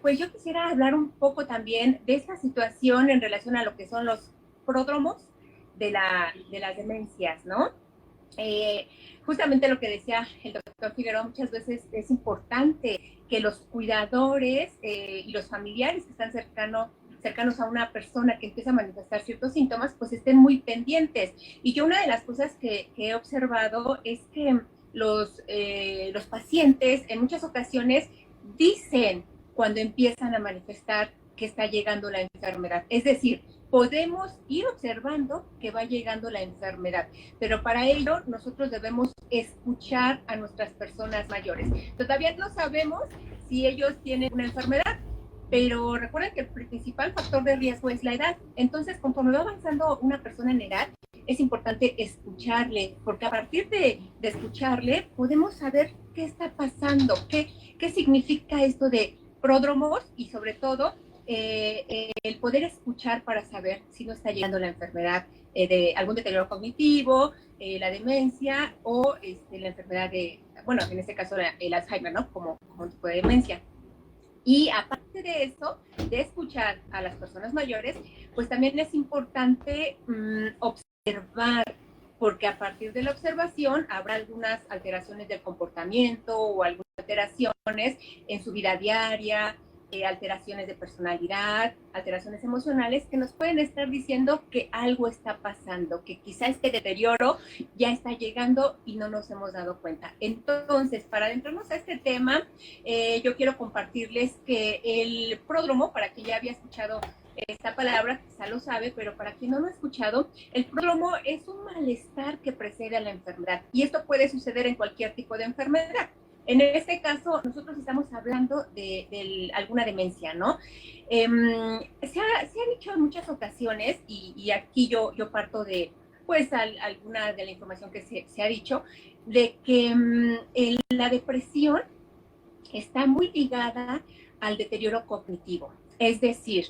pues yo quisiera hablar un poco también de esta situación en relación a lo que son los pródromos de las demencias, ¿no? Justamente lo que decía el doctor Figueroa, muchas veces es importante que los cuidadores y los familiares que están cercanos a una persona que empieza a manifestar ciertos síntomas, pues estén muy pendientes. Y yo una de las cosas que he observado es que los pacientes en muchas ocasiones dicen cuando empiezan a manifestar que está llegando la enfermedad. Es decir, podemos ir observando que va llegando la enfermedad, pero para ello nosotros debemos escuchar a nuestras personas mayores. Todavía no sabemos si ellos tienen una enfermedad, pero recuerden que el principal factor de riesgo es la edad. Entonces, conforme va avanzando una persona en edad, es importante escucharle, porque a partir de escucharle podemos saber qué está pasando, qué significa esto de pródromos y sobre todo el poder escuchar para saber si no está llegando la enfermedad de algún deterioro cognitivo, la demencia o la enfermedad de, bueno, en este caso el Alzheimer, ¿no? Como un tipo de demencia. Y aparte de eso, de escuchar a las personas mayores, pues también es importante observar, porque a partir de la observación habrá algunas alteraciones del comportamiento o algunas alteraciones en su vida diaria, alteraciones de personalidad, alteraciones emocionales que nos pueden estar diciendo que algo está pasando, que quizá este deterioro ya está llegando y no nos hemos dado cuenta. Entonces, para adentrarnos a este tema, yo quiero compartirles que el pródromo, para quien ya había escuchado esta palabra, quizá lo sabe, pero para quien no lo ha escuchado, el pródromo es un malestar que precede a la enfermedad y esto puede suceder en cualquier tipo de enfermedad. En este caso, nosotros estamos hablando de alguna demencia, ¿no? Se ha dicho en muchas ocasiones, y aquí yo parto de, pues, alguna de la información que se ha dicho, de que la depresión está muy ligada al deterioro cognitivo. Es decir,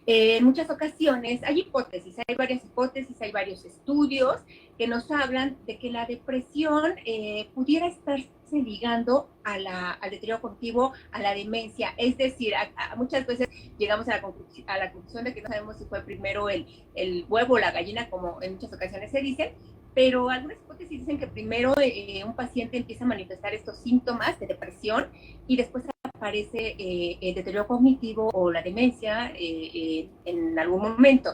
en muchas ocasiones hay hipótesis, hay varias hipótesis, hay varios estudios que nos hablan de que la depresión pudiera estarse ligando al deterioro cognitivo, a la demencia. Es decir, muchas veces llegamos a la conclusión de que no sabemos si fue primero el huevo o la gallina, como en muchas ocasiones se dice, pero algunas hipótesis dicen que primero un paciente empieza a manifestar estos síntomas de depresión y después aparece el deterioro cognitivo o la demencia en algún momento.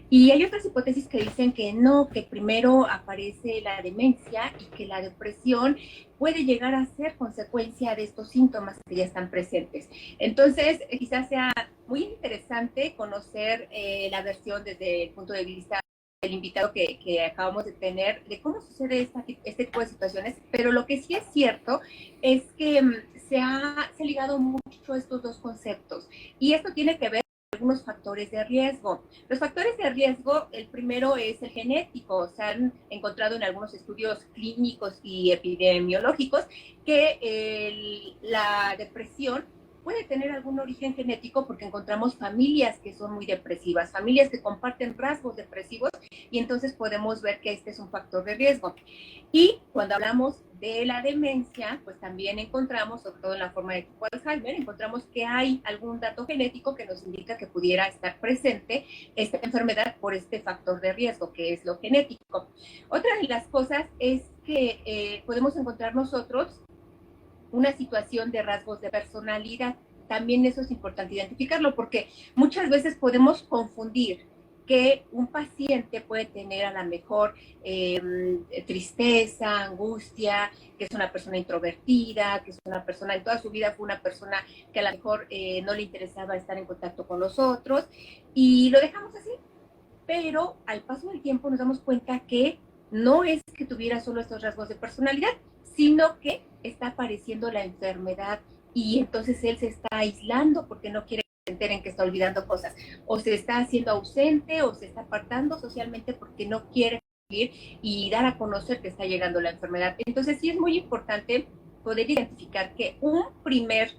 Y hay otras hipótesis que dicen que no, que primero aparece la demencia y que la depresión puede llegar a ser consecuencia de estos síntomas que ya están presentes. Entonces, quizás sea muy interesante conocer la versión desde el punto de vista del invitado que acabamos de tener, de cómo sucede este tipo de situaciones, pero lo que sí es cierto es que se ha ligado mucho estos dos conceptos, y esto tiene que ver con algunos factores de riesgo. Los factores de riesgo, el primero es el genético. Se han encontrado en algunos estudios clínicos y epidemiológicos que la depresión puede tener algún origen genético porque encontramos familias que son muy depresivas, familias que comparten rasgos depresivos, y entonces podemos ver que este es un factor de riesgo. Y cuando hablamos de la demencia, pues también encontramos, sobre todo en la forma de tipo Alzheimer, encontramos que hay algún dato genético que nos indica que pudiera estar presente esta enfermedad por este factor de riesgo, que es lo genético. Otra de las cosas es que podemos encontrar nosotros una situación de rasgos de personalidad. También eso es importante identificarlo, porque muchas veces podemos confundir que un paciente puede tener a lo mejor tristeza, angustia, que es una persona introvertida, que es una persona, en toda su vida fue una persona que a lo mejor no le interesaba estar en contacto con los otros, y lo dejamos así. Pero al paso del tiempo nos damos cuenta que no es que tuviera solo estos rasgos de personalidad, sino que está apareciendo la enfermedad y entonces él se está aislando porque no quiere que se enteren que está olvidando cosas, o se está haciendo ausente o se está apartando socialmente porque no quiere vivir y dar a conocer que está llegando la enfermedad. Entonces sí es muy importante poder identificar que un primer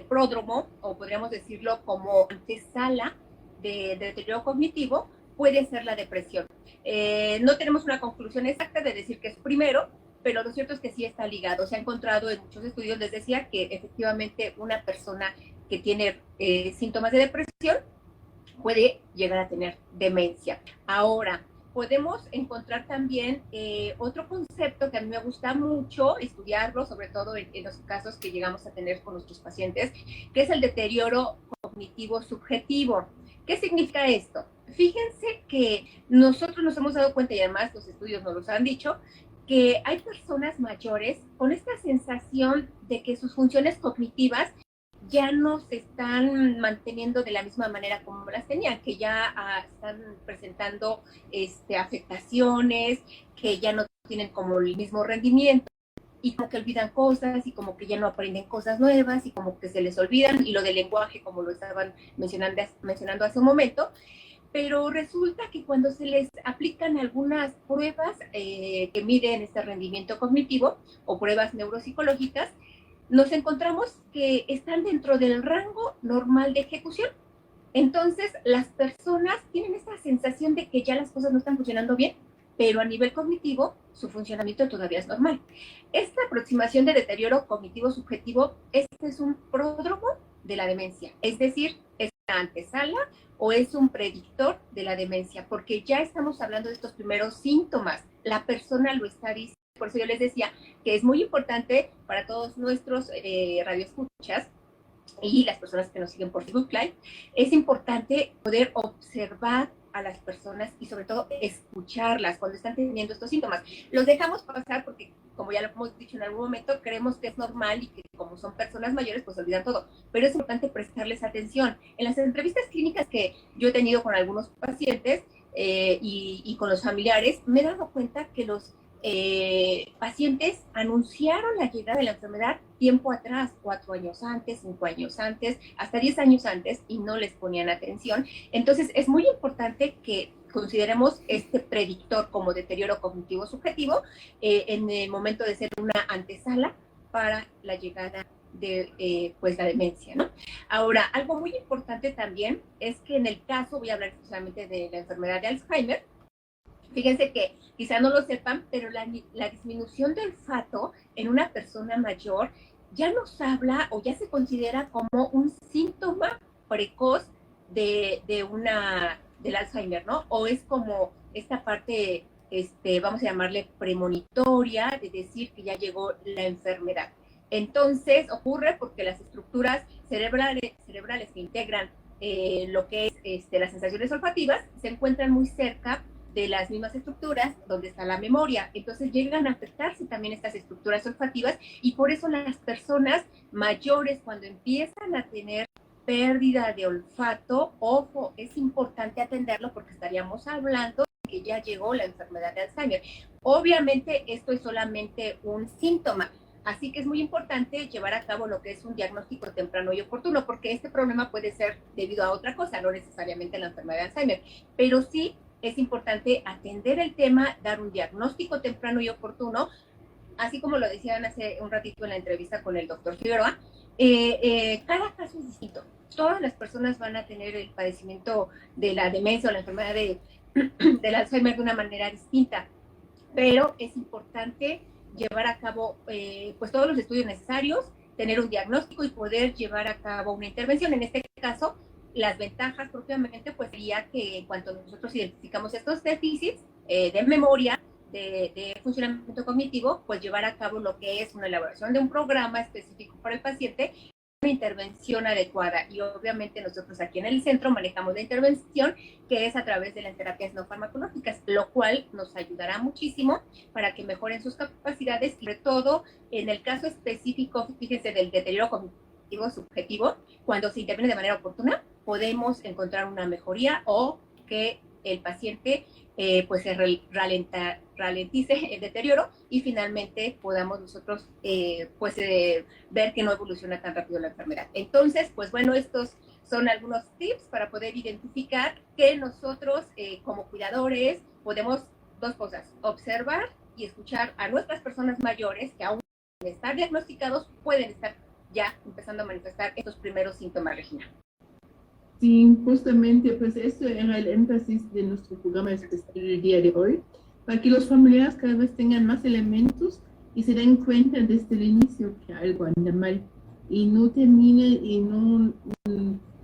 pródromo, o podríamos decirlo como antesala de deterioro cognitivo, puede ser la depresión. No tenemos una conclusión exacta de decir que es primero, pero lo cierto es que sí está ligado. Se ha encontrado en muchos estudios, les decía, que efectivamente una persona que tiene síntomas de depresión puede llegar a tener demencia. Ahora, podemos encontrar también otro concepto que a mí me gusta mucho estudiarlo, sobre todo en los casos que llegamos a tener con nuestros pacientes, que es el deterioro cognitivo subjetivo. ¿Qué significa esto? Fíjense que nosotros nos hemos dado cuenta, y además los estudios nos lo han dicho, que hay personas mayores con esta sensación de que sus funciones cognitivas ya no se están manteniendo de la misma manera como las tenían, que ya están presentando afectaciones, que ya no tienen como el mismo rendimiento, y como que olvidan cosas, y como que ya no aprenden cosas nuevas, y como que se les olvidan, y lo del lenguaje, como lo estaban mencionando hace un momento. Pero resulta que cuando se les aplican algunas pruebas que miden este rendimiento cognitivo o pruebas neuropsicológicas, nos encontramos que están dentro del rango normal de ejecución. Entonces, las personas tienen esta sensación de que ya las cosas no están funcionando bien, pero a nivel cognitivo, su funcionamiento todavía es normal. Esta aproximación de deterioro cognitivo subjetivo, este es un pródromo de la demencia, es decir, es una antesala o es un predictor de la demencia, porque ya estamos hablando de estos primeros síntomas, la persona lo está diciendo. Por eso yo les decía que es muy importante para todos nuestros radioescuchas y las personas que nos siguen por Facebook Live, es importante poder observar a las personas y sobre todo escucharlas cuando están teniendo estos síntomas. Los dejamos pasar porque, como ya lo hemos dicho en algún momento, creemos que es normal y que como son personas mayores, pues olvidan todo. Pero es importante prestarles atención. En las entrevistas clínicas que yo he tenido con algunos pacientes y con los familiares, me he dado cuenta que los pacientes anunciaron la llegada de la enfermedad tiempo atrás, 4 años antes, 5 años antes, hasta 10 años antes, y no les ponían atención. Entonces, es muy importante que consideremos este predictor como deterioro cognitivo subjetivo en el momento de ser una antesala para la llegada de pues la demencia, ¿no? Ahora, algo muy importante también es que en el caso, voy a hablar especialmente de la enfermedad de Alzheimer. Fíjense que quizá no lo sepan, pero la disminución del olfato en una persona mayor ya nos habla o ya se considera como un síntoma precoz del Alzheimer, ¿no? O es como esta parte, vamos a llamarle premonitoria, de decir que ya llegó la enfermedad. Entonces ocurre porque las estructuras cerebrales que integran lo que es las sensaciones olfativas se encuentran muy cerca de las mismas estructuras donde está la memoria. Entonces llegan a afectarse también estas estructuras olfativas y por eso las personas mayores cuando empiezan a tener pérdida de olfato, ojo, es importante atenderlo porque estaríamos hablando de que ya llegó la enfermedad de Alzheimer. Obviamente esto es solamente un síntoma, así que es muy importante llevar a cabo lo que es un diagnóstico temprano y oportuno, porque este problema puede ser debido a otra cosa, no necesariamente la enfermedad de Alzheimer, pero sí es importante atender el tema, dar un diagnóstico temprano y oportuno, así como lo decían hace un ratito en la entrevista con el doctor Figueroa. Cada caso es distinto. Todas las personas van a tener el padecimiento de la demencia o la enfermedad del Alzheimer de una manera distinta, pero es importante llevar a cabo pues todos los estudios necesarios, tener un diagnóstico y poder llevar a cabo una intervención. En este caso, las ventajas propiamente pues sería que en cuanto nosotros identificamos estos déficits de memoria, de funcionamiento cognitivo, pues llevar a cabo lo que es una elaboración de un programa específico para el paciente, una intervención adecuada. Y obviamente nosotros aquí en el centro manejamos la intervención que es a través de las terapias no farmacológicas, lo cual nos ayudará muchísimo para que mejoren sus capacidades y sobre todo en el caso específico, fíjense, del deterioro cognitivo subjetivo, cuando se interviene de manera oportuna, podemos encontrar una mejoría o que el paciente pues se ralentice el deterioro y finalmente podamos nosotros ver que no evoluciona tan rápido la enfermedad. Entonces, pues bueno, estos son algunos tips para poder identificar que nosotros como cuidadores podemos dos cosas, observar y escuchar a nuestras personas mayores que aún sin estar diagnosticados pueden estar ya empezando a manifestar estos primeros síntomas, Regina. Sí, justamente, pues eso era el énfasis de nuestro programa especial del día de hoy, para que los familiares cada vez tengan más elementos y se den cuenta desde el inicio que algo anda mal y no termine y no,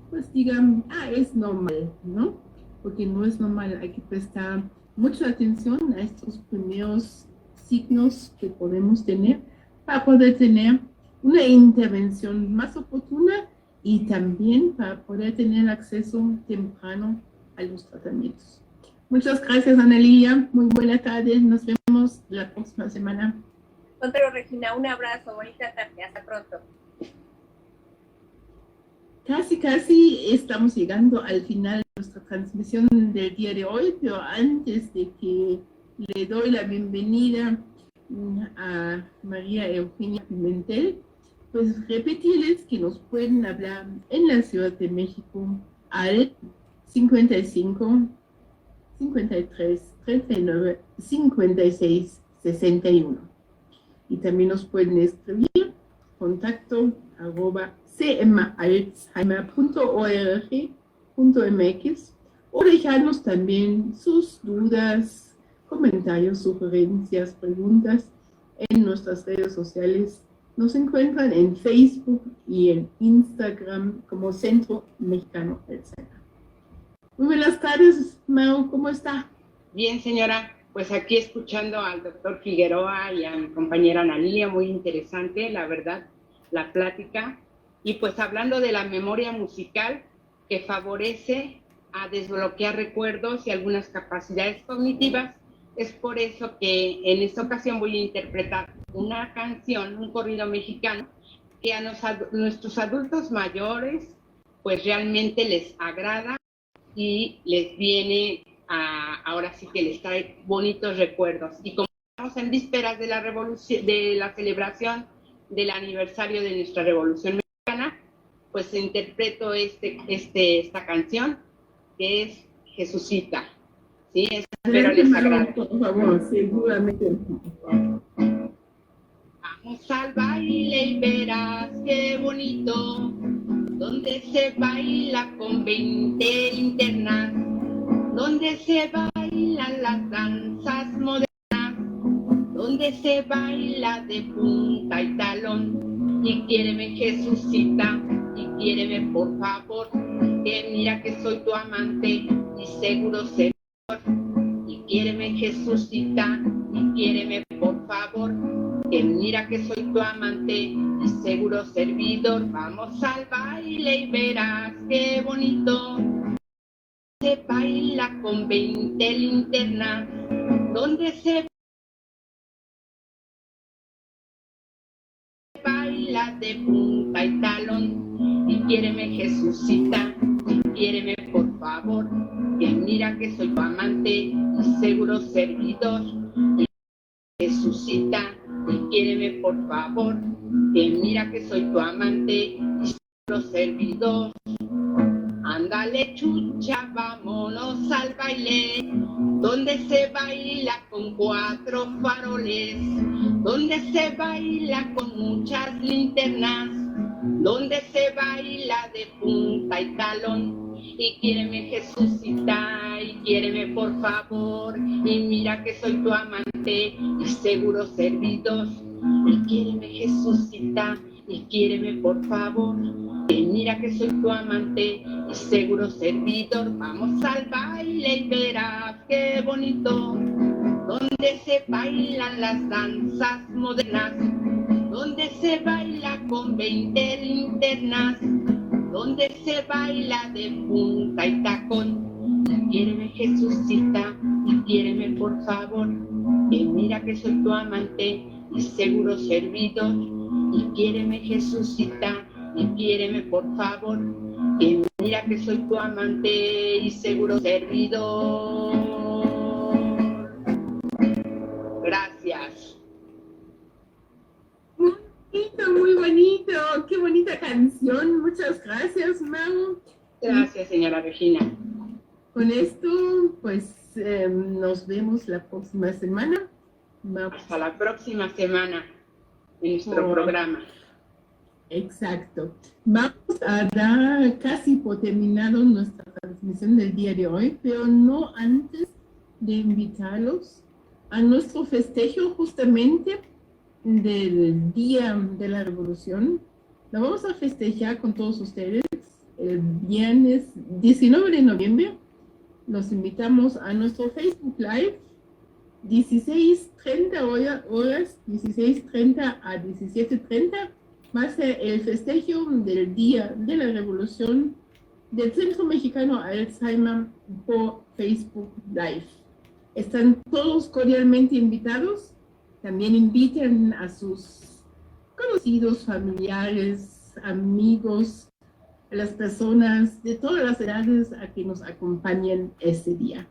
pues digan, es normal, ¿no? Porque no es normal, hay que prestar mucha atención a estos primeros signos que podemos tener para poder tener una intervención más oportuna y también para poder tener acceso temprano a los tratamientos. Muchas gracias, Ana Lilia. Muy buena tarde. Nos vemos la próxima semana. Contrario, Regina, un abrazo. Bonita tarde. Hasta pronto. Casi estamos llegando al final de nuestra transmisión del día de hoy, pero antes de que le doy la bienvenida a María Eugenia Pimentel, pues repetirles que nos pueden hablar en la Ciudad de México al 55 53 39 56 61. Y también nos pueden escribir contacto @cmalzheimer.org o dejarnos también sus dudas, comentarios, sugerencias, preguntas en nuestras redes sociales. Nos encuentran en Facebook y en Instagram como Centro Mexicano Alzheimer. Muy buenas tardes, Mau, ¿cómo está? Bien, señora, pues aquí escuchando al doctor Figueroa y a mi compañera Ana Lilia, muy interesante, la verdad, la plática. Y pues hablando de la memoria musical que favorece a desbloquear recuerdos y algunas capacidades cognitivas, es por eso que en esta ocasión voy a interpretar una canción, un corrido mexicano, que a nuestros adultos mayores pues realmente les agrada y les viene ahora sí que les trae bonitos recuerdos. Y como estamos en vísperas de la celebración del aniversario de nuestra Revolución Mexicana, pues interpreto esta canción que es Jesucita. Sí, espero les agrade. Por favor, seguramente. Vamos al baile y verás qué bonito, donde se baila con 20 linternas, donde se bailan las danzas modernas, donde se baila de punta y talón. Y quiéreme, Jesucita, y quiéreme por favor, que mira que soy tu amante y seguro servidor. Y quiéreme, Jesucita, y quiéreme por favor, que mira que soy tu amante y seguro servidor. Vamos al baile y verás qué bonito, se baila con 20 linternas, donde se baila de punta y talón. Y quiéreme, Jesucita, y quiéreme por favor, que mira que soy tu amante y seguro servidor. Y Jesucita, y quiéreme por favor, que mira que soy tu amante y seguro servidor. Ándale, chucha, vámonos al baile, donde se baila con 4 faroles, donde se baila con muchas linternas, donde se baila de punta y talón. Y quiéreme, Jesucita, y quiéreme por favor, y mira que soy tu amante y seguro servidor. Y quiéreme, Jesucita, y quiéreme por favor, que mira que soy tu amante y seguro servidor. Vamos al baile y verás qué bonito, donde se bailan las danzas modernas, donde se baila con 20 linternas, donde se baila de punta y tacón. Y quiéreme, Jesucita, y quiéreme por favor, que mira que soy tu amante y seguro servidor. Y quiéreme, Jesucita, y quiéreme por favor, que mira que soy tu amante y seguro servidor. Gracias. Muy bonito, qué bonita canción. Muchas gracias, Mau. Gracias, señora Regina. Con esto, pues nos vemos la próxima semana. Hasta la próxima semana en nuestro programa. Exacto. Vamos a dar casi por terminado nuestra transmisión del día de hoy, pero no antes de invitarlos a nuestro festejo justamente del Día de la Revolución. Lo vamos a festejar con todos ustedes el viernes 19 de noviembre. Los invitamos a nuestro Facebook Live, 16:30 horas, 16:30 a 17:30. Va a ser el festejo del Día de la Revolución del Centro Mexicano Alzheimer por Facebook Live. Están todos cordialmente invitados. También inviten a sus conocidos, familiares, amigos, a las personas de todas las edades a que nos acompañen este día.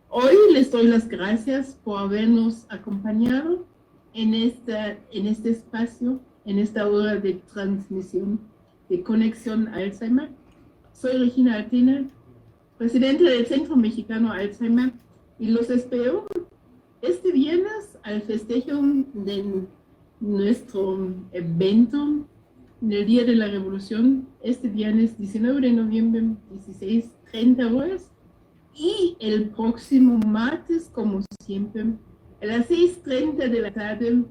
Hoy les doy las gracias por habernos acompañado en este espacio, en esta hora de transmisión de Conexión Alzheimer. Soy Regina Altena, presidenta del Centro Mexicano Alzheimer, y los espero este viernes al festejo de nuestro evento en el Día de la Revolución, este viernes 19 de noviembre, 16:30 horas. Y el próximo martes, como siempre, a las 6:30 de la tarde,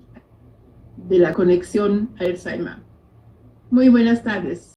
de la conexión Alzheimer. Muy buenas tardes.